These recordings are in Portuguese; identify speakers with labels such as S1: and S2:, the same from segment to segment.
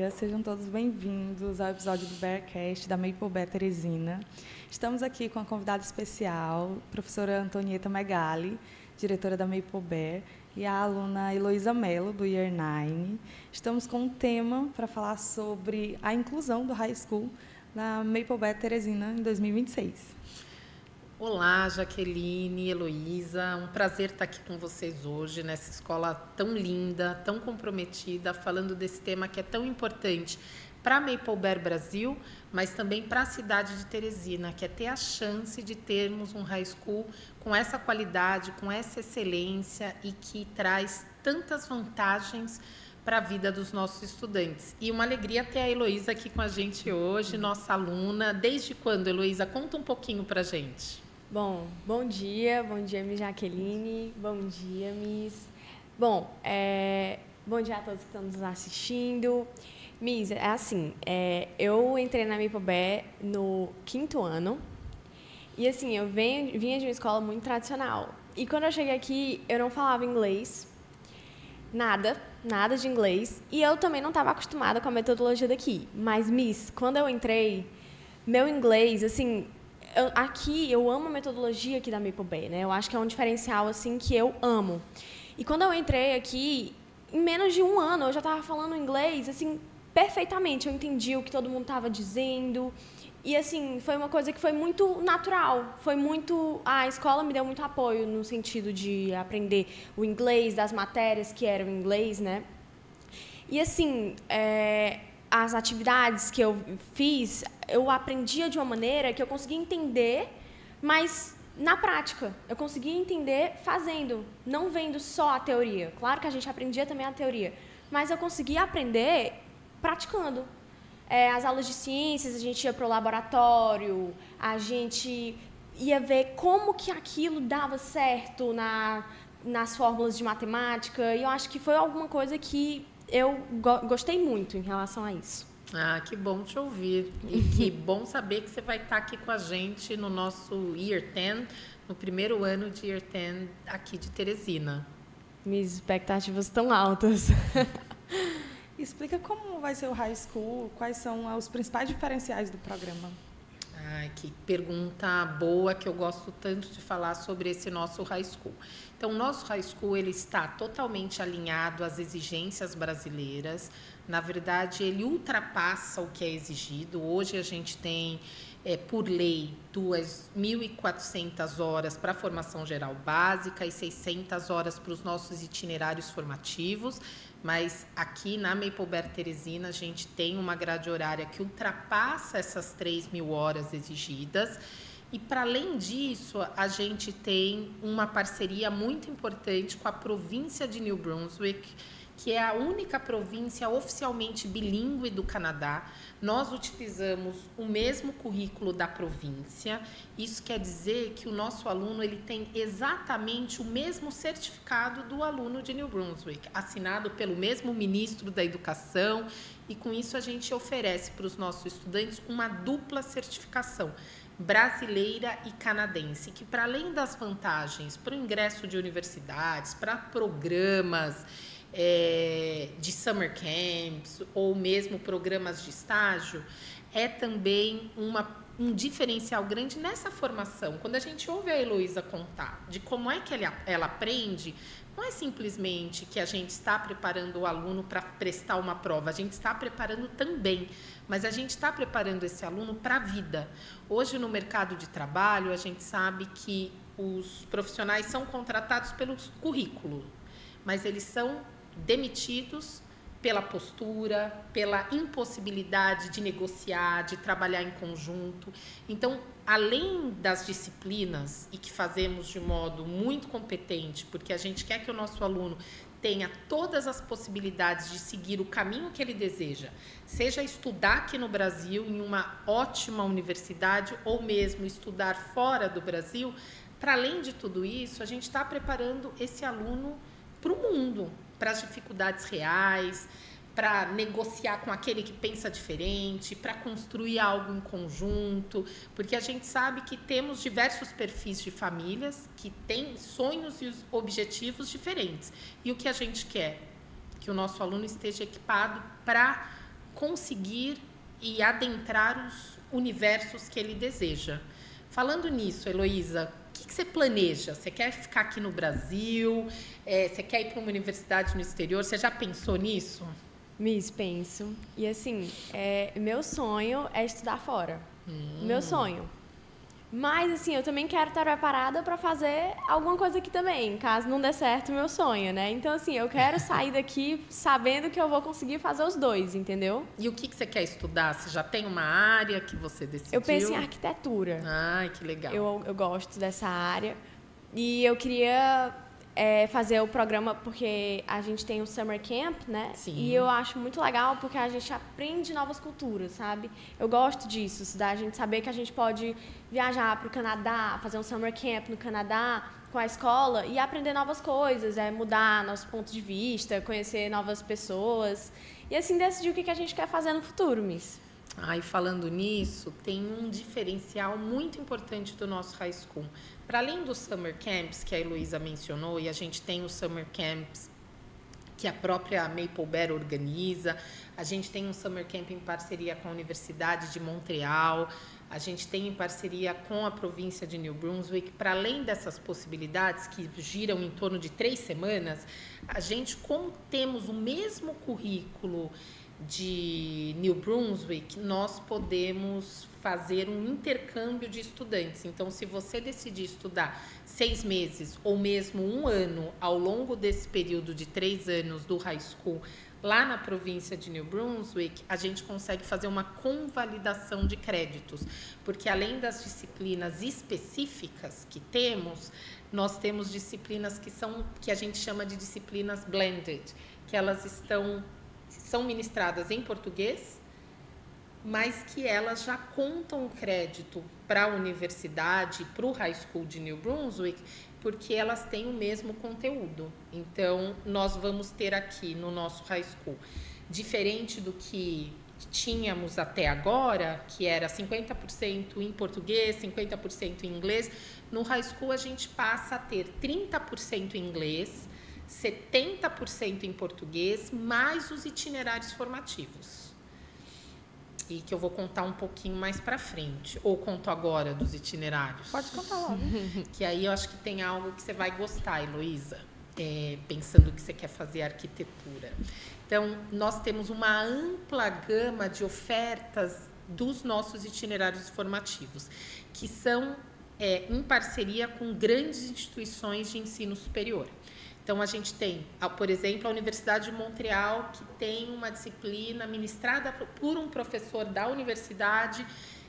S1: dia, sejam todos bem-vindos ao episódio do Bearcast da Maple Bear Teresina. Estamos aqui com a convidada especial, professora Antonieta Megali, diretora da Maple Bear, e a aluna Heloísa Mello, do Year 9. Estamos com um tema para falar sobre a inclusão do High School na Maple Bear Teresina em 2026.
S2: Olá, Jaqueline, Heloísa, um prazer estar aqui com vocês hoje, nessa escola tão linda, tão comprometida, falando desse tema que é tão importante para a Maple Bear Brasil, mas também para a cidade de Teresina, que é ter a chance de termos um high school com essa qualidade, com essa excelência e que traz tantas vantagens para a vida dos nossos estudantes. E uma alegria ter a Heloísa aqui com a gente hoje, nossa aluna. Desde quando, Heloísa? Conta um pouquinho para a gente.
S3: Bom dia, Miss Jaqueline, bom dia, Miss. Bom dia a todos que estão nos assistindo. Miss, é assim, eu entrei na Maple Bear no 5º ano e, assim, eu vinha de uma escola muito tradicional. E quando eu cheguei aqui, eu não falava inglês, nada de inglês, e eu também não estava acostumada com a metodologia daqui. Mas, Miss, quando eu entrei, meu inglês, assim... eu amo a metodologia aqui da Maple Bear, né? Eu acho que é um diferencial assim, que eu amo. E quando eu entrei aqui, em menos de um ano, eu já estava falando inglês assim, perfeitamente. Eu entendi o que todo mundo estava dizendo. E assim, foi uma coisa que foi muito natural. A escola me deu muito apoio no sentido de aprender o inglês, das matérias que eram em inglês, né? E assim, as atividades que eu fiz, eu aprendia de uma maneira que eu conseguia entender, mas na prática. Eu conseguia entender fazendo, não vendo só a teoria. Claro que a gente aprendia também a teoria, mas eu conseguia aprender praticando. As aulas de ciências, a gente ia para o laboratório, a gente ia ver como que aquilo dava certo nas fórmulas de matemática, e eu acho que foi alguma coisa que eu gostei muito em relação a isso.
S2: Ah, que bom te ouvir. E que bom saber que você vai estar aqui com a gente no nosso Year 10, no primeiro ano de Year 10 aqui de Teresina.
S3: Minhas expectativas estão altas.
S1: Explica como vai ser o High School, quais são os principais diferenciais do programa.
S2: Ai, que pergunta boa, que eu gosto tanto de falar sobre esse nosso High School. Então, o nosso High School ele está totalmente alinhado às exigências brasileiras. Na verdade, ele ultrapassa o que é exigido. Hoje a gente tem, por lei, 2.400 horas para a formação geral básica e 600 horas para os nossos itinerários formativos. Mas aqui na Maple Bear Teresina a gente tem uma grade horária que ultrapassa essas 3.000 horas exigidas. E, para além disso, a gente tem uma parceria muito importante com a província de New Brunswick, que é a única província oficialmente bilíngue do Canadá. Nós utilizamos o mesmo currículo da província. Isso quer dizer que o nosso aluno ele tem exatamente o mesmo certificado do aluno de New Brunswick, assinado pelo mesmo ministro da Educação, e com isso a gente oferece para os nossos estudantes uma dupla certificação, brasileira e canadense, que, para além das vantagens para o ingresso de universidades, para programas de summer camps ou mesmo programas de estágio, é também um diferencial grande nessa formação. Quando a gente ouve a Heloísa contar de como é que ela aprende, não é simplesmente que a gente está preparando o aluno para prestar uma prova, a gente está preparando também, mas a gente está preparando esse aluno para a vida. Hoje, no mercado de trabalho, a gente sabe que os profissionais são contratados pelo currículo, mas eles são demitidos pela postura, pela impossibilidade de negociar, de trabalhar em conjunto. Então, além das disciplinas, e que fazemos de modo muito competente, porque a gente quer que o nosso aluno tenha todas as possibilidades de seguir o caminho que ele deseja, seja estudar aqui no Brasil, em uma ótima universidade, ou mesmo estudar fora do Brasil, para além de tudo isso, a gente está preparando esse aluno para o mundo, para as dificuldades reais, para negociar com aquele que pensa diferente, para construir algo em conjunto, porque a gente sabe que temos diversos perfis de famílias que têm sonhos e objetivos diferentes. E o que a gente quer? Que o nosso aluno esteja equipado para conseguir e adentrar os universos que ele deseja. Falando nisso, Heloísa, o que você planeja? Você quer ficar aqui no Brasil? Você quer ir para uma universidade no exterior? Você já pensou nisso?
S3: Miss, penso. E assim, meu sonho é estudar fora. Meu sonho. Mas assim, eu também quero estar preparada para fazer alguma coisa aqui também, caso não dê certo o meu sonho, né? Então assim, eu quero sair daqui sabendo que eu vou conseguir fazer os dois, entendeu?
S2: E o que você quer estudar? Você já tem uma área que você decidiu?
S3: Eu penso em arquitetura.
S2: Ai, que legal.
S3: Eu gosto dessa área. E eu queria fazer o programa, porque a gente tem o Summer Camp, né?
S2: Sim.
S3: E eu acho muito legal, porque a gente aprende novas culturas, sabe? Eu gosto disso, da gente saber que a gente pode viajar para o Canadá, fazer um Summer Camp no Canadá com a escola e aprender novas coisas, mudar nosso ponto de vista, conhecer novas pessoas e assim decidir o que a gente quer fazer no futuro, Miss.
S2: E falando nisso, tem um diferencial muito importante do nosso high school. Para além dos summer camps que a Heloísa mencionou, e a gente tem os summer camps que a própria Maple Bear organiza, a gente tem um summer camp em parceria com a Universidade de Montreal, a gente tem em parceria com a província de New Brunswick. Para além dessas possibilidades que giram em torno de 3 semanas, a gente, como temos o mesmo currículo de New Brunswick, nós podemos fazer um intercâmbio de estudantes. Então, se você decidir estudar 6 meses ou mesmo 1 ano ao longo desse período de 3 anos do high school lá na província de New Brunswick, a gente consegue fazer uma convalidação de créditos, porque além das disciplinas específicas que temos, nós temos disciplinas que a gente chama de disciplinas blended, que elas são ministradas em português, mas que elas já contam crédito para a universidade, para o high school de New Brunswick, porque elas têm o mesmo conteúdo. Então, nós vamos ter aqui no nosso high school, diferente do que tínhamos até agora, que era 50% em português, 50% em inglês, no high school a gente passa a ter 30% em inglês, 70% em português, mais os itinerários formativos. E que eu vou contar um pouquinho mais para frente. Ou conto agora dos itinerários?
S1: Pode contar logo.
S2: Que aí eu acho que tem algo que você vai gostar, Heloísa, pensando que você quer fazer arquitetura. Então, nós temos uma ampla gama de ofertas dos nossos itinerários formativos, que são em parceria com grandes instituições de ensino superior. Então, a gente tem, por exemplo, a Universidade de Montreal, que tem uma disciplina ministrada por um professor da universidade,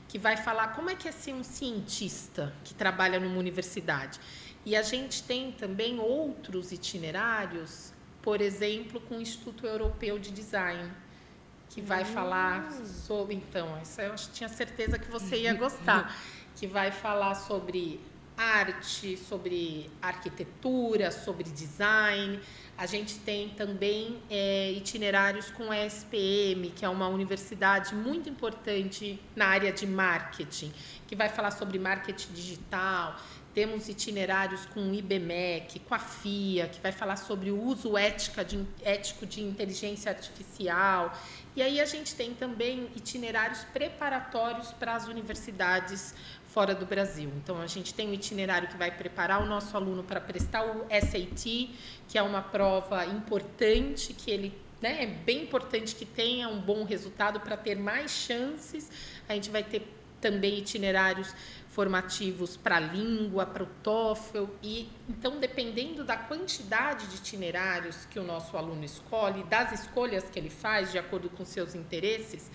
S2: que vai falar como é que é ser um cientista que trabalha numa universidade. E a gente tem também outros itinerários, por exemplo, com o Instituto Europeu de Design, que vai falar sobre... Então, isso eu tinha certeza que você ia gostar, que vai falar sobre arte, sobre arquitetura, sobre design. A gente tem também itinerários com a SPM, que é uma universidade muito importante na área de marketing, que vai falar sobre marketing digital. Temos itinerários com o IBMEC, com a FIA, que vai falar sobre o uso ético de inteligência artificial. E aí a gente tem também itinerários preparatórios para as universidades fora do Brasil. Então, a gente tem um itinerário que vai preparar o nosso aluno para prestar o SAT, que é uma prova importante, que ele, é bem importante que tenha um bom resultado para ter mais chances. A gente vai ter também itinerários formativos para a língua, para o TOEFL. E, então, dependendo da quantidade de itinerários que o nosso aluno escolhe, das escolhas que ele faz de acordo com seus interesses,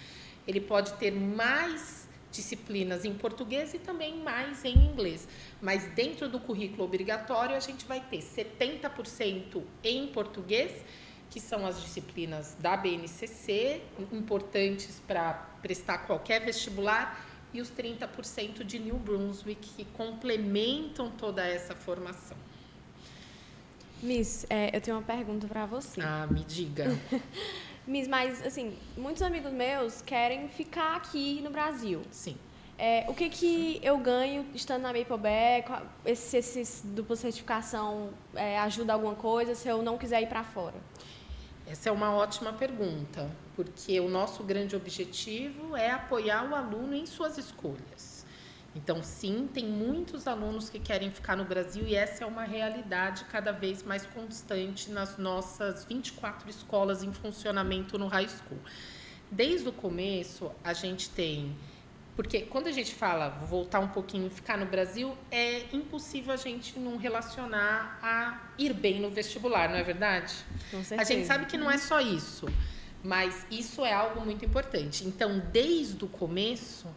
S2: ele pode ter mais disciplinas em português e também mais em inglês. Mas dentro do currículo obrigatório, a gente vai ter 70% em português, que são as disciplinas da BNCC, importantes para prestar qualquer vestibular, e os 30% de New Brunswick, que complementam toda essa formação.
S3: Miss, eu tenho uma pergunta para você.
S2: Me diga.
S3: Miss, mas, assim, muitos amigos meus querem ficar aqui no Brasil.
S2: Sim.
S3: O que eu ganho estando na Maple Bear? Esse dupla certificação ajuda alguma coisa se eu não quiser ir para fora?
S2: Essa é uma ótima pergunta, porque o nosso grande objetivo é apoiar o aluno em suas escolhas. Então, sim, tem muitos alunos que querem ficar no Brasil e essa é uma realidade cada vez mais constante nas nossas 24 escolas em funcionamento no High School. Desde o começo, a gente tem... Porque quando a gente fala, vou voltar um pouquinho, ficar no Brasil, é impossível a gente não relacionar a ir bem no vestibular, não é verdade?
S3: Com certeza.
S2: A gente sabe que não é só isso, mas isso é algo muito importante. Então, desde o começo,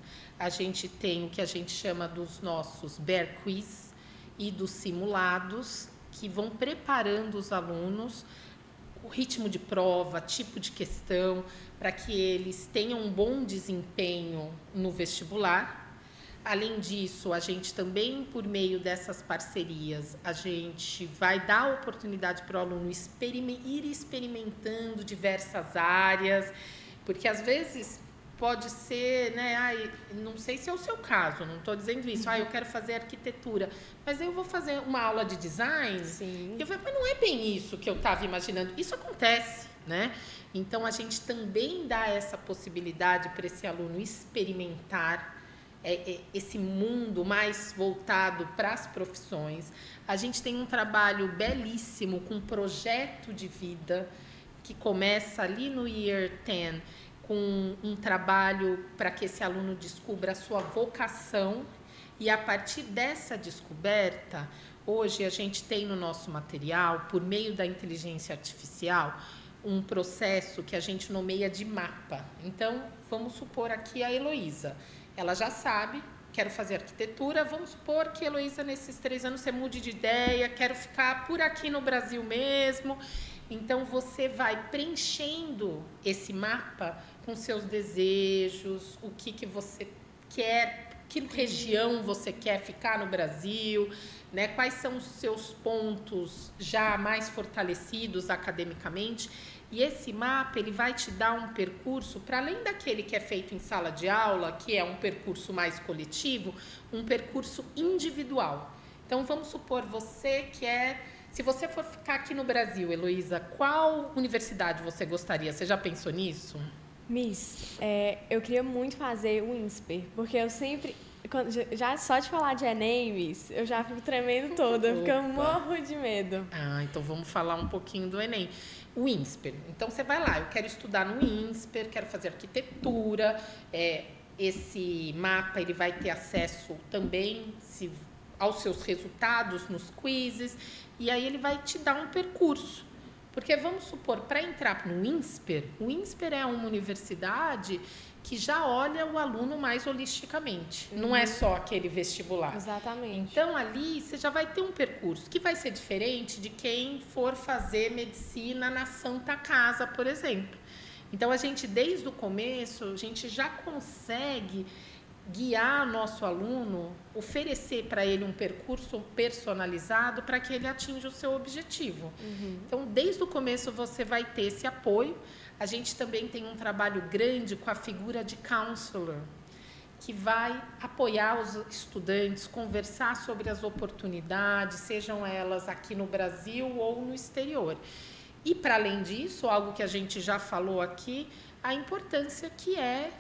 S2: a gente tem o que a gente chama dos nossos Bear Quiz e dos simulados, que vão preparando os alunos, o ritmo de prova, tipo de questão, para que eles tenham um bom desempenho no vestibular. Além disso, a gente também, por meio dessas parcerias, a gente vai dar a oportunidade para o aluno ir experimentando diversas áreas, porque às vezes pode ser, né, não sei se é o seu caso, não estou dizendo isso, eu quero fazer arquitetura, mas eu vou fazer uma aula de design,
S3: Sim.
S2: e eu falo, mas não é bem isso que eu estava imaginando. Isso acontece, né? Então, a gente também dá essa possibilidade para esse aluno experimentar esse mundo mais voltado para as profissões. A gente tem um trabalho belíssimo com projeto de vida, que começa ali no Year 10, com um trabalho para que esse aluno descubra a sua vocação. E, a partir dessa descoberta, hoje a gente tem no nosso material, por meio da inteligência artificial, um processo que a gente nomeia de mapa. Então, vamos supor aqui a Heloísa. Ela já sabe, quero fazer arquitetura. Vamos supor que, Heloísa, nesses 3 anos você mude de ideia, quero ficar por aqui no Brasil mesmo. Então, você vai preenchendo esse mapa com seus desejos, o que você quer, que região você quer ficar no Brasil, né? Quais são os seus pontos já mais fortalecidos academicamente. E esse mapa, ele vai te dar um percurso, para além daquele que é feito em sala de aula, que é um percurso mais coletivo, um percurso individual. Então, vamos supor, você quer... Se você for ficar aqui no Brasil, Heloísa, qual universidade você gostaria? Você já pensou nisso?
S3: Miss, eu queria muito fazer o INSPER, porque eu sempre... Já só de falar de Enem, Miss, eu já fico tremendo toda, porque eu morro de medo.
S2: Então vamos falar um pouquinho do Enem. O INSPER. Então, você vai lá, eu quero estudar no INSPER, quero fazer arquitetura. Esse mapa, ele vai ter acesso também aos seus resultados nos quizzes, e aí ele vai te dar um percurso. Porque vamos supor, para entrar no INSPER, o INSPER é uma universidade que já olha o aluno mais holisticamente. Não é só aquele vestibular.
S3: Exatamente.
S2: Então, ali você já vai ter um percurso que vai ser diferente de quem for fazer medicina na Santa Casa, por exemplo. Então, a gente, desde o começo, a gente já consegue guiar nosso aluno, oferecer para ele um percurso personalizado para que ele atinja o seu objetivo. Então, desde o começo, você vai ter esse apoio. A gente também tem um trabalho grande com a figura de counselor, que vai apoiar os estudantes, conversar sobre as oportunidades, sejam elas aqui no Brasil ou no exterior. E, para além disso, algo que a gente já falou aqui, a importância que é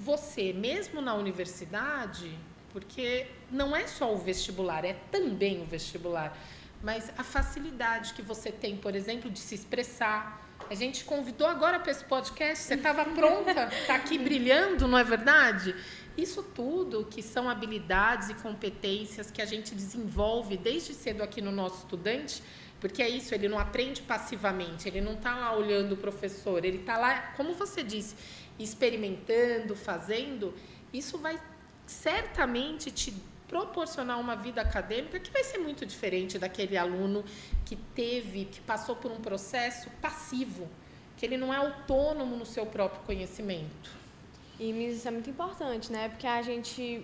S2: você, mesmo na universidade, porque não é só o vestibular, é também o vestibular, mas a facilidade que você tem, por exemplo, de se expressar. A gente convidou agora para esse podcast, você estava pronta, está aqui brilhando, não é verdade? Isso tudo que são habilidades e competências que a gente desenvolve desde cedo aqui no nosso estudante, porque é isso, ele não aprende passivamente, ele não está lá olhando o professor, ele está lá, como você disse, experimentando, fazendo. Isso vai certamente te proporcionar uma vida acadêmica que vai ser muito diferente daquele aluno que passou por um processo passivo, que ele não é autônomo no seu próprio conhecimento.
S3: E isso é muito importante, né? Porque a gente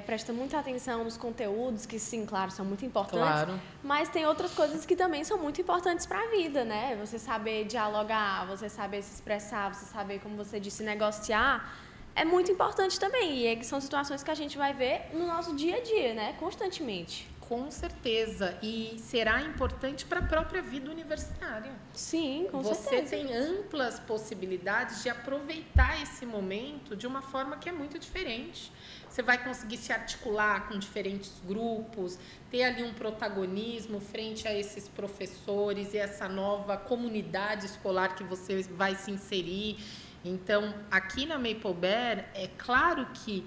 S3: presta muita atenção nos conteúdos, que sim, claro, são muito importantes.
S2: Claro.
S3: Mas tem outras coisas que também são muito importantes para a vida, né? Você saber dialogar, você saber se expressar, você saber, como você disse, negociar, é muito importante também. E são situações que a gente vai ver no nosso dia a dia, né? Constantemente.
S2: Com certeza. E será importante para a própria vida universitária.
S3: Sim, com
S2: Você
S3: certeza.
S2: tem amplas possibilidades de aproveitar esse momento de uma forma que é muito diferente. Você vai conseguir se articular com diferentes grupos, ter ali um protagonismo frente a esses professores e essa nova comunidade escolar que você vai se inserir. Então, aqui na Maple Bear, é claro que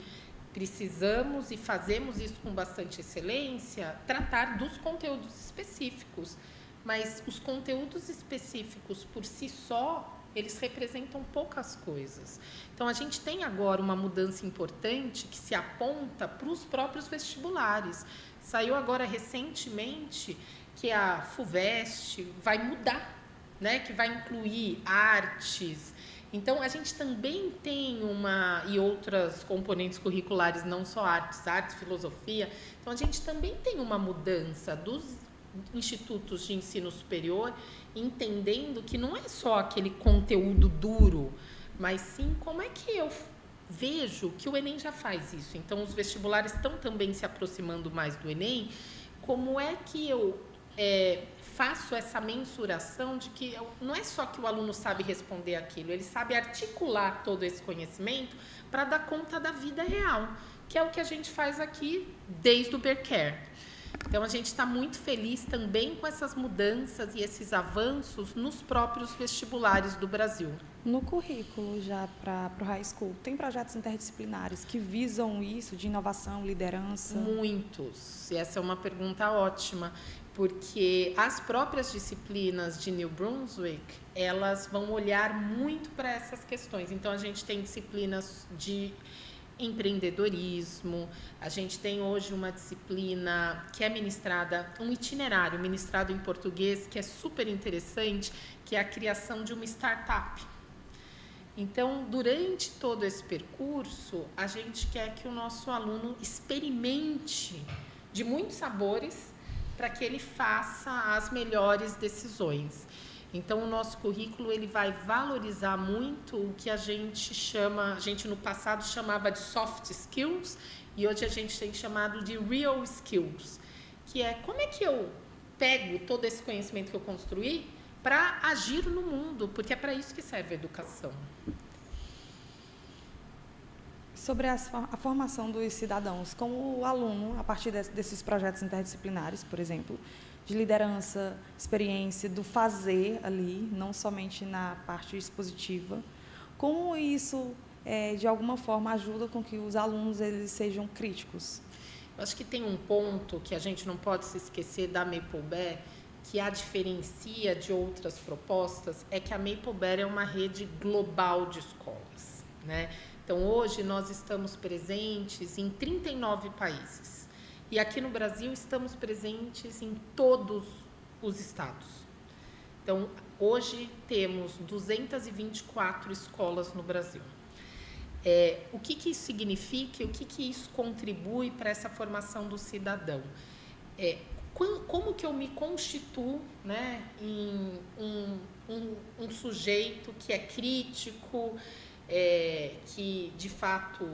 S2: precisamos, e fazemos isso com bastante excelência, tratar dos conteúdos específicos. Mas os conteúdos específicos, por si só, eles representam poucas coisas. Então, a gente tem agora uma mudança importante que se aponta para os próprios vestibulares. Saiu agora recentemente que a FUVEST vai mudar, né? Que vai incluir artes. Então, a gente também tem e outras componentes curriculares, não só artes, filosofia. Então, a gente também tem uma mudança dos institutos de ensino superior, entendendo que não é só aquele conteúdo duro, mas sim como é que eu vejo que o Enem já faz isso. Então, os vestibulares estão também se aproximando mais do Enem. Como é que eu faço essa mensuração de que não é só que o aluno sabe responder aquilo, ele sabe articular todo esse conhecimento para dar conta da vida real, que é o que a gente faz aqui desde o Bearcare. Então, a gente está muito feliz também com essas mudanças e esses avanços nos próprios vestibulares do Brasil.
S1: No currículo, já para o high school, tem projetos interdisciplinares que visam isso, de inovação, liderança?
S2: Muitos. E essa é uma pergunta ótima, porque as próprias disciplinas de New Brunswick, elas vão olhar muito para essas questões. Então, a gente tem disciplinas de empreendedorismo, a gente tem hoje uma disciplina que é ministrada, um itinerário ministrado em português, que é super interessante, que é a criação de uma startup. Então, durante todo esse percurso, a gente quer que o nosso aluno experimente de muitos sabores para que ele faça as melhores decisões. Então, o nosso currículo ele vai valorizar muito o que a gente no passado chamava de soft skills e hoje a gente tem chamado de real skills, que é como é que eu pego todo esse conhecimento que eu construí para agir no mundo, porque é para isso que serve a educação.
S1: Sobre a formação dos cidadãos, como o aluno, a partir desses projetos interdisciplinares, por exemplo, de liderança, experiência, do fazer ali, não somente na parte expositiva, como isso, de alguma forma, ajuda com que os alunos eles sejam críticos?
S2: Eu acho que tem um ponto que a gente não pode se esquecer da Maple Bear, que a diferencia de outras propostas, é que a Maple Bear é uma rede global de escolas, né? Então, hoje, nós estamos presentes em 39 países. E aqui no Brasil, estamos presentes em todos os estados. Então, hoje, temos 224 escolas no Brasil. O que isso significa e o que isso contribui para essa formação do cidadão? Como que eu me constituo, né, em um sujeito que é crítico, que, de fato,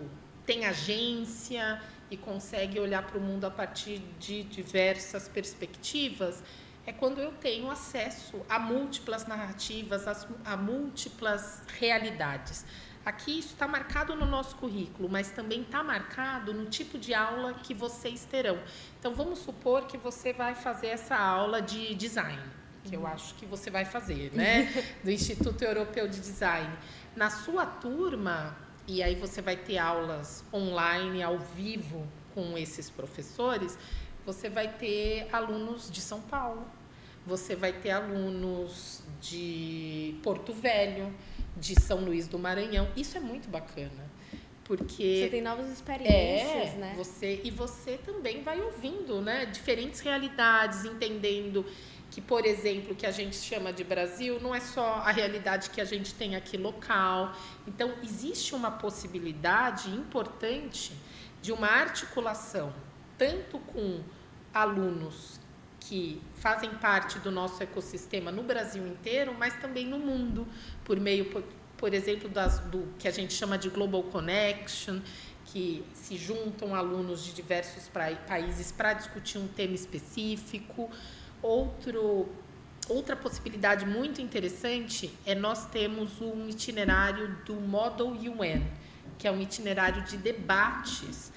S2: tem agência e consegue olhar para o mundo a partir de diversas perspectivas, é quando eu tenho acesso a múltiplas narrativas, a múltiplas realidades. Aqui isso está marcado no nosso currículo, mas também está marcado no tipo de aula que vocês terão. Então, vamos supor que você vai fazer essa aula de design, que eu acho que você vai fazer, né? Do Instituto Europeu de Design. Na sua turma, e aí você vai ter aulas online, ao vivo, com esses professores, você vai ter alunos de São Paulo, você vai ter alunos de Porto Velho, de São Luís do Maranhão. Isso é muito bacana, porque
S3: você tem novas experiências, né?
S2: Você também vai ouvindo, né, diferentes realidades, entendendo que, por exemplo, o que a gente chama de Brasil não é só a realidade que a gente tem aqui local. Então, existe uma possibilidade importante de uma articulação, tanto com alunos que fazem parte do nosso ecossistema no Brasil inteiro, mas também no mundo, por meio, por exemplo, do que a gente chama de Global Connection, que se juntam alunos de diversos países para discutir um tema específico. Outra possibilidade muito interessante é nós temos um itinerário do Model UN, que é um itinerário de debates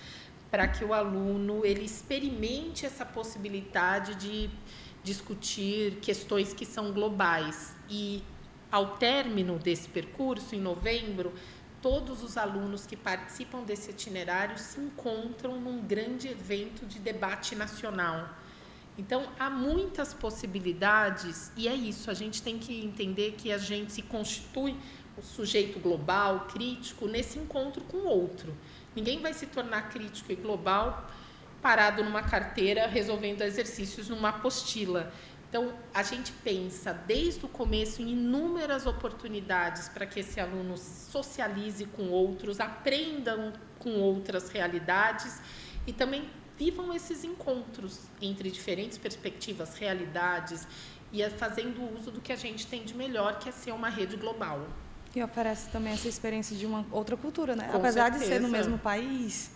S2: para que o aluno ele experimente essa possibilidade de discutir questões que são globais. E, ao término desse percurso, em novembro, todos os alunos que participam desse itinerário se encontram num grande evento de debate nacional. Então, há muitas possibilidades e é isso, a gente tem que entender que a gente se constitui o sujeito global, crítico, nesse encontro com o outro. Ninguém vai se tornar crítico e global parado numa carteira, resolvendo exercícios numa apostila. Então, a gente pensa desde o começo em inúmeras oportunidades para que esse aluno socialize com outros, aprendam com outras realidades e também vivam esses encontros entre diferentes perspectivas, realidades e fazendo uso do que a gente tem de melhor, que é ser uma rede global.
S1: E oferece também essa experiência de uma outra cultura, né?
S2: Com
S1: Apesar
S2: certeza.
S1: de ser no mesmo país,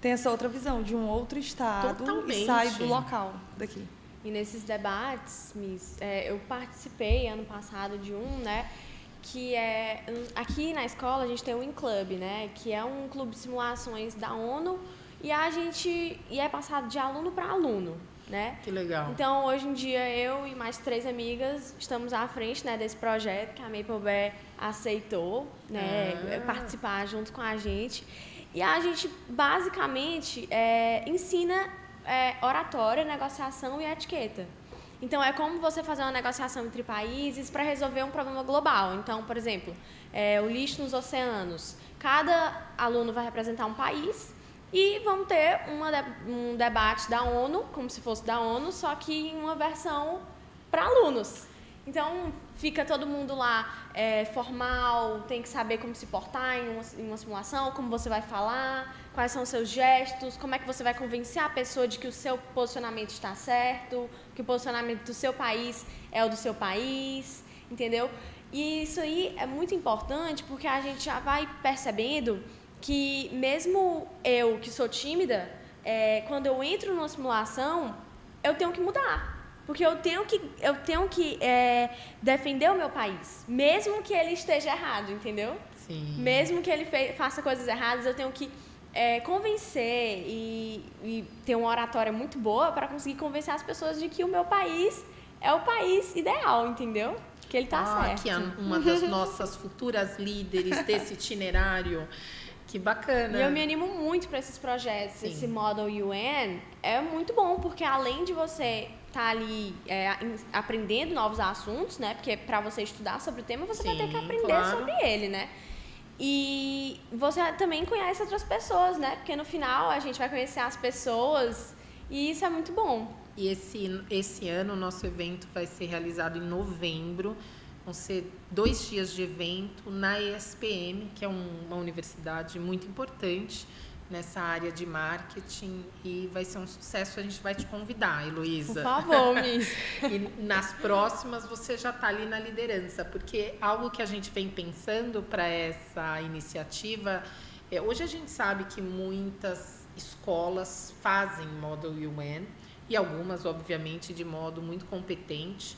S1: tem essa outra visão de um outro estado.
S2: Totalmente.
S1: E sai do local daqui.
S3: E nesses debates, Miss, eu participei ano passado de um, né? Que é aqui na escola a gente tem o InClub, né? Que é um clube de simulações da ONU e é passado de aluno para aluno, né?
S2: Que legal.
S3: Então, hoje em dia, eu e mais 3 amigas estamos à frente, né, desse projeto que a Maple Bear aceitou, né, participar junto com a gente. E a gente, basicamente, ensina oratória, negociação e etiqueta. Então, é como você fazer uma negociação entre países para resolver um problema global. Então, por exemplo, o lixo nos oceanos. Cada aluno vai representar um país e vamos ter um debate da ONU, como se fosse da ONU, só que em uma versão para alunos. Então, fica todo mundo lá formal, tem que saber como se portar em uma simulação, como você vai falar, quais são os seus gestos, como é que você vai convencer a pessoa de que o seu posicionamento está certo, que o posicionamento do seu país é o do seu país, entendeu? E isso aí é muito importante porque a gente já vai percebendo que mesmo eu, que sou tímida, quando eu entro numa simulação, eu tenho que mudar. Porque eu tenho que defender o meu país, mesmo que ele esteja errado, entendeu?
S2: Sim.
S3: Mesmo que ele faça coisas erradas, eu tenho que convencer e ter uma oratória muito boa para conseguir convencer as pessoas de que o meu país é o país ideal, entendeu? Que ele está certo.
S2: Que é uma das nossas futuras líderes desse itinerário. Que bacana.
S3: E eu me animo muito para esses projetos. Sim. Esse Model UN é muito bom, porque além de você estar ali aprendendo novos assuntos, né? Porque para você estudar sobre o tema, você vai ter que aprender sobre ele, né? E você também conhece outras pessoas, né? Porque no final a gente vai conhecer as pessoas e isso é muito bom.
S2: E esse ano o nosso evento vai ser realizado em novembro. Vão ser 2 dias de evento na ESPM, que é uma universidade muito importante nessa área de marketing e vai ser um sucesso. A gente vai te convidar, Heloísa.
S3: Por favor, Miss.
S2: E nas próximas você já está ali na liderança, porque algo que a gente vem pensando para essa iniciativa, hoje a gente sabe que muitas escolas fazem Model UN e algumas, obviamente, de modo muito competente,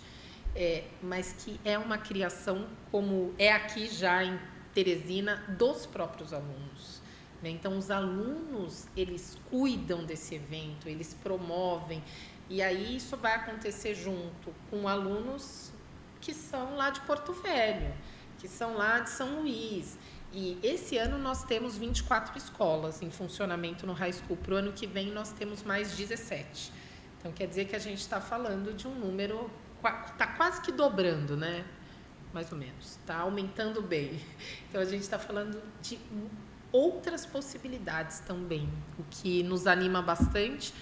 S2: mas que é uma criação, como é aqui já em Teresina, dos próprios alunos. Né? Então, os alunos, eles cuidam desse evento, eles promovem, e aí isso vai acontecer junto com alunos que são lá de Porto Velho, que são lá de São Luís. E esse ano nós temos 24 escolas em funcionamento no High School. Para o ano que vem nós temos mais 17. Então, quer dizer que a gente está falando de um número... Está quase que dobrando, né? Mais ou menos. Está aumentando bem. Então, a gente está falando de outras possibilidades também, o que nos anima bastante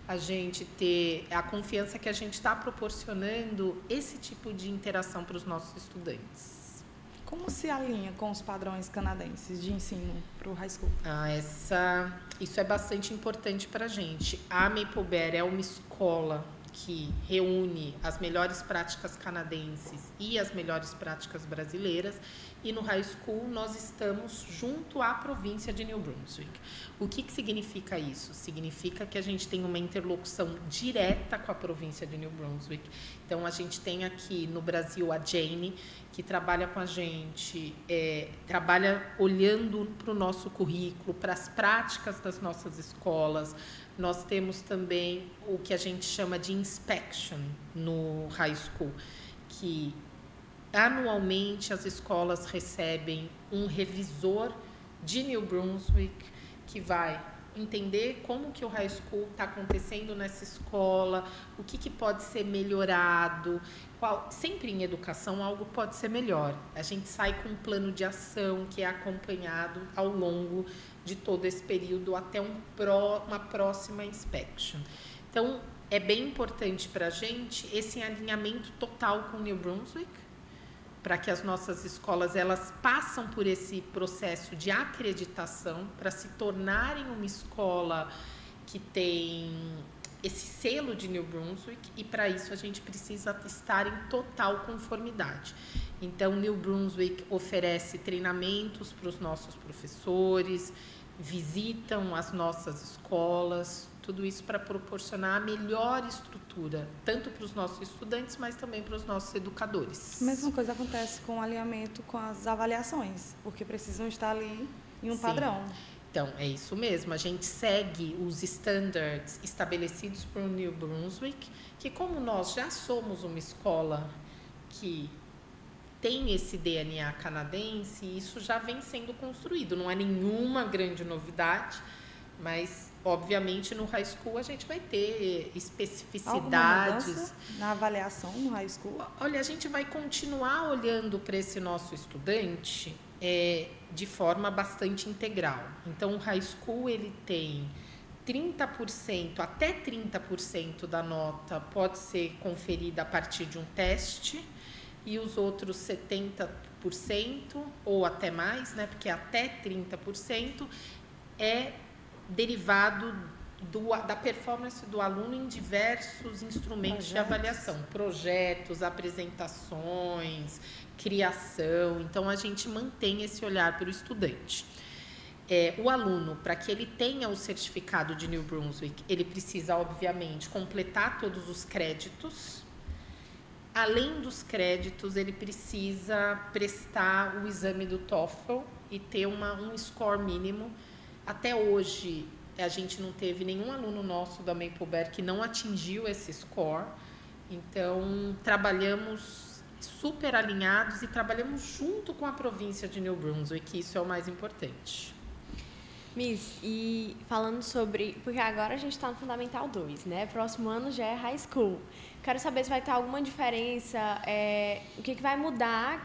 S2: a gente ter a confiança que a gente está proporcionando esse tipo de interação para os nossos estudantes.
S1: Como se alinha com os padrões canadenses de ensino para o high school?
S2: Isso é bastante importante para a gente. A Maple Bear é uma escola que reúne as melhores práticas canadenses e as melhores práticas brasileiras. E no High School nós estamos junto à província de New Brunswick. O que significa isso? Significa que a gente tem uma interlocução direta com a província de New Brunswick. Então a gente tem aqui no Brasil a Jane, que trabalha com a gente, trabalha olhando para o nosso currículo, para as práticas das nossas escolas. Nós temos também o que a gente chama de inspection no High School, que anualmente as escolas recebem um revisor de New Brunswick que vai entender como que o High School está acontecendo nessa escola, o que pode ser melhorado, sempre em educação algo pode ser melhor. A gente sai com um plano de ação que é acompanhado ao longo de todo esse período até uma próxima inspection. Então, é bem importante para a gente esse alinhamento total com New Brunswick, para que as nossas escolas elas passam por esse processo de acreditação para se tornarem uma escola que tem esse selo de New Brunswick, e para isso a gente precisa estar em total conformidade. Então, New Brunswick oferece treinamentos para os nossos professores, visitam as nossas escolas, tudo isso para proporcionar a melhor estrutura, tanto para os nossos estudantes, mas também para os nossos educadores.
S1: A mesma coisa acontece com o alinhamento com as avaliações, porque precisam estar ali em um
S2: Sim.
S1: padrão.
S2: Então, é isso mesmo. A gente segue os standards estabelecidos por New Brunswick, que como nós já somos uma escola que tem esse DNA canadense, isso já vem sendo construído. Não é nenhuma grande novidade, mas, obviamente, no High School a gente vai ter especificidades.
S1: Alguma mudança na avaliação no High School?
S2: Olha, a gente vai continuar olhando para esse nosso estudante de forma bastante integral. Então, o High School ele tem 30%, até 30% da nota pode ser conferida a partir de um teste, e os outros 70% ou até mais, né, porque até 30% é derivado da performance do aluno em diversos instrumentos de avaliação, projetos, apresentações, criação. Então, a gente mantém esse olhar para o estudante. O aluno, para que ele tenha o certificado de New Brunswick, ele precisa, obviamente, completar todos os créditos. Além dos créditos, ele precisa prestar o exame do TOEFL e ter um score mínimo. Até hoje, a gente não teve nenhum aluno nosso da Maple Bear que não atingiu esse score. Então, trabalhamos super alinhados e trabalhamos junto com a província de New Brunswick, isso é o mais importante.
S3: Miss, e falando sobre... Porque agora a gente está no Fundamental 2, né? Próximo ano já é High School. Quero saber se vai ter alguma diferença, o que vai mudar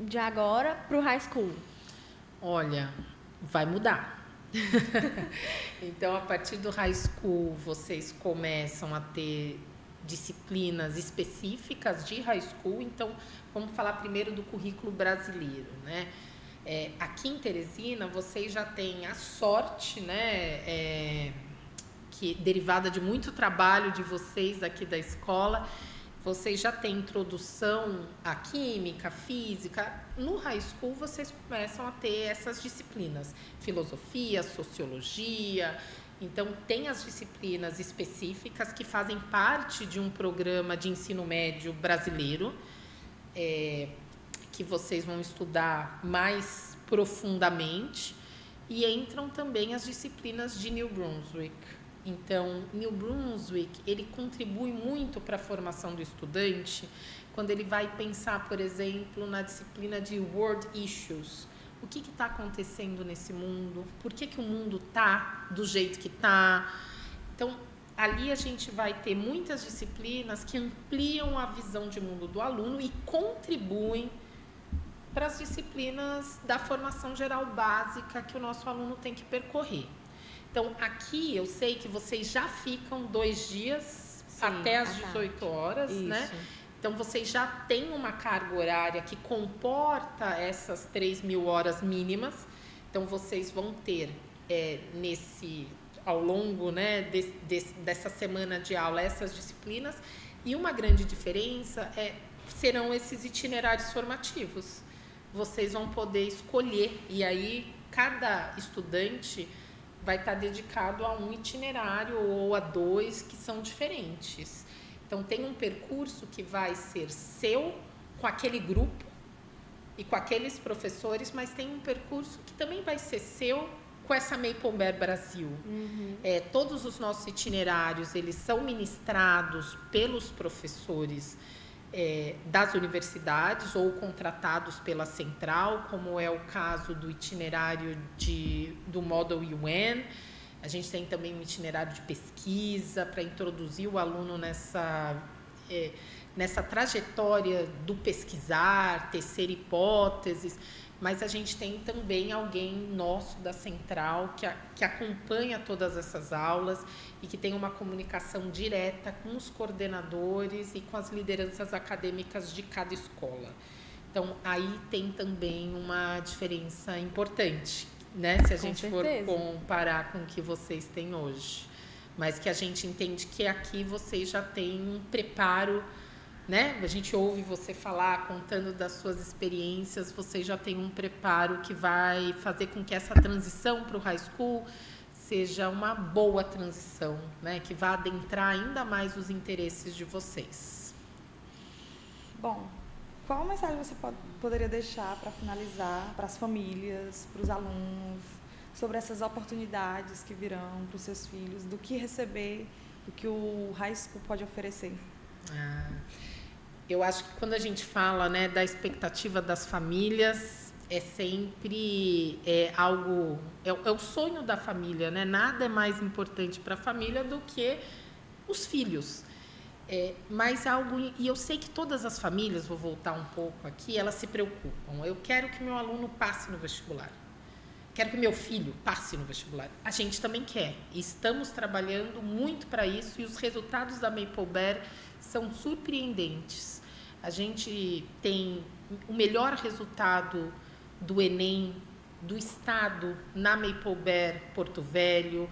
S3: de agora para o High School?
S2: Olha, vai mudar. Então, a partir do High School, vocês começam a ter disciplinas específicas de High School. Então, vamos falar primeiro do currículo brasileiro, né? Aqui em Teresina, vocês já têm a sorte, né, que derivada de muito trabalho de vocês aqui da escola, vocês já têm introdução à química, física. No High School, vocês começam a ter essas disciplinas, filosofia, sociologia. Então, tem as disciplinas específicas que fazem parte de um programa de ensino médio brasileiro, que vocês vão estudar mais profundamente, e entram também as disciplinas de New Brunswick. Então, New Brunswick, ele contribui muito para a formação do estudante quando ele vai pensar, por exemplo, na disciplina de World Issues. O que está acontecendo nesse mundo? Por que o mundo está do jeito que está? Então, ali a gente vai ter muitas disciplinas que ampliam a visão de mundo do aluno e contribuem para as disciplinas da formação geral básica que o nosso aluno tem que percorrer. Então, aqui eu sei que vocês já ficam 2 dias, sim, até às 18 horas, isso, né? Então, vocês já têm uma carga horária que comporta essas 3.000 horas mínimas. Então, vocês vão ter ao longo, né, dessa semana de aula, essas disciplinas. E uma grande diferença serão esses itinerários formativos. Vocês vão poder escolher, e aí cada estudante vai estar dedicado a um itinerário ou a 2 que são diferentes. Então, tem um percurso que vai ser seu, com aquele grupo e com aqueles professores, mas tem um percurso que também vai ser seu com essa Maple Bear Brasil. Todos os nossos itinerários, eles são ministrados pelos professores das universidades ou contratados pela central, como é o caso do itinerário do Model UN. A gente tem também um itinerário de pesquisa para introduzir o aluno nessa trajetória do pesquisar, tecer hipóteses, mas a gente tem também alguém nosso da central que acompanha todas essas aulas e que tem uma comunicação direta com os coordenadores e com as lideranças acadêmicas de cada escola. Então, aí tem também uma diferença importante, né? Se a gente for comparar com o que vocês têm hoje. Mas que a gente entende que aqui vocês já têm um preparo, né? A gente ouve você falar, contando das suas experiências, você já tem um preparo que vai fazer com que essa transição para o high school seja uma boa transição, né? Que vá adentrar ainda mais os interesses de vocês.
S1: Bom, qual mensagem você poderia deixar para finalizar para as famílias, para os alunos, sobre essas oportunidades que virão para os seus filhos, do que receber, do que o high school pode oferecer?
S2: Eu acho que quando a gente fala, né, da expectativa das famílias, é sempre algo... É o sonho da família, né? Nada é mais importante para a família do que os filhos. Mas algo... E eu sei que todas as famílias, vou voltar um pouco aqui, elas se preocupam. Eu quero que meu aluno passe no vestibular. Quero que meu filho passe no vestibular. A gente também quer. E estamos trabalhando muito para isso e os resultados da Maple Bear são surpreendentes. A gente tem o melhor resultado do Enem do estado na Maple Bear Porto Velho,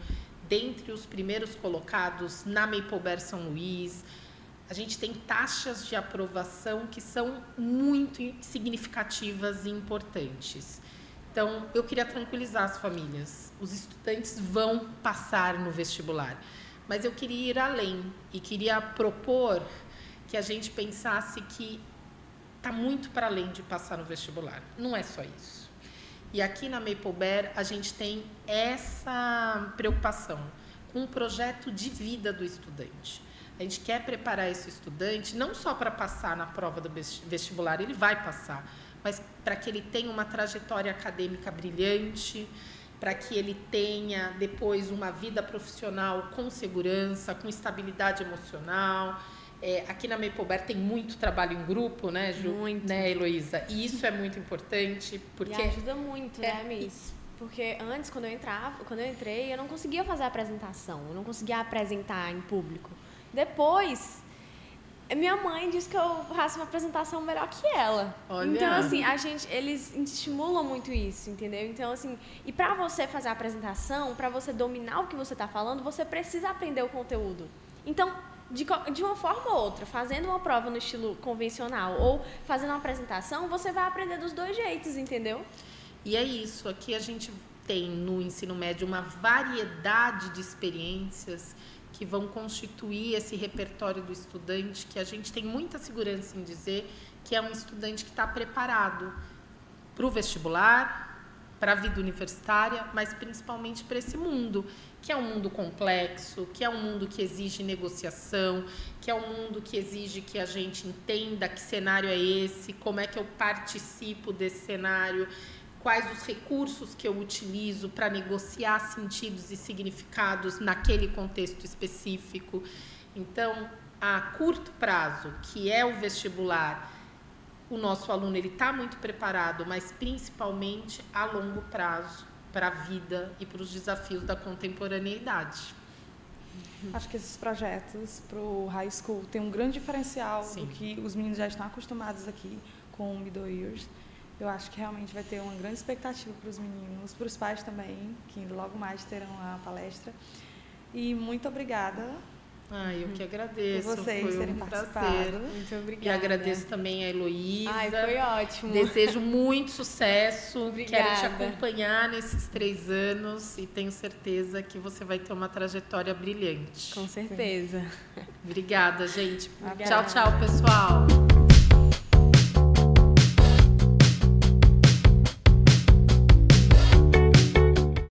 S2: dentre os primeiros colocados na Maple Bear São Luís. A gente tem taxas de aprovação que são muito significativas e importantes. Então, eu queria tranquilizar as famílias. Os estudantes vão passar no vestibular. Mas eu queria ir além e queria propor que a gente pensasse que está muito para além de passar no vestibular. Não é só isso. E aqui na Maple Bear, a gente tem essa preocupação com o projeto de vida do estudante. A gente quer preparar esse estudante não só para passar na prova do vestibular, ele vai passar, mas para que ele tenha uma trajetória acadêmica brilhante, para que ele tenha depois uma vida profissional com segurança, com estabilidade emocional. Aqui na Maple Bear tem muito trabalho em grupo, né, Ju?
S3: Muito.
S2: Né, Heloísa? E isso é muito importante, porque...
S3: E ajuda muito, né, Miss? Porque antes, quando eu entrei, eu não conseguia fazer a apresentação, eu não conseguia apresentar em público. Depois, minha mãe disse que eu faço uma apresentação melhor que ela.
S2: Olha.
S3: Então, assim, eles estimulam muito isso, entendeu? Então, assim, e para você fazer a apresentação, para você dominar o que você está falando, você precisa aprender o conteúdo. Então, de uma forma ou outra, fazendo uma prova no estilo convencional ou fazendo uma apresentação, você vai aprender dos dois jeitos, entendeu?
S2: E é isso, aqui a gente tem no ensino médio uma variedade de experiências que vão constituir esse repertório do estudante, que a gente tem muita segurança em dizer que é um estudante que está preparado para o vestibular, para a vida universitária, mas principalmente para esse mundo, que é um mundo complexo, que é um mundo que exige negociação, que é um mundo que exige que a gente entenda que cenário é esse, como é que eu participo desse cenário, quais os recursos que eu utilizo para negociar sentidos e significados naquele contexto específico. Então, a curto prazo, que é o vestibular, o nosso aluno está muito preparado, mas principalmente a longo prazo, para a vida e para os desafios da contemporaneidade.
S1: Acho que esses projetos para o high school têm um grande diferencial. Sim. Do que os meninos já estão acostumados aqui com o Middle Years. Eu acho que realmente vai ter uma grande expectativa para os meninos, para os pais também, que logo mais terão a palestra. E muito obrigada.
S2: Eu que agradeço.
S1: Por vocês
S2: foi
S1: terem
S2: um
S1: participado.
S2: prazer.
S3: Muito obrigada.
S2: E agradeço também a Heloísa.
S3: Foi ótimo.
S2: Desejo muito sucesso.
S3: Obrigada.
S2: Quero te acompanhar nesses 3 anos e tenho certeza que você vai ter uma trajetória brilhante.
S3: Com certeza.
S2: Obrigada, gente.
S3: Obrigada.
S2: Tchau, tchau, pessoal.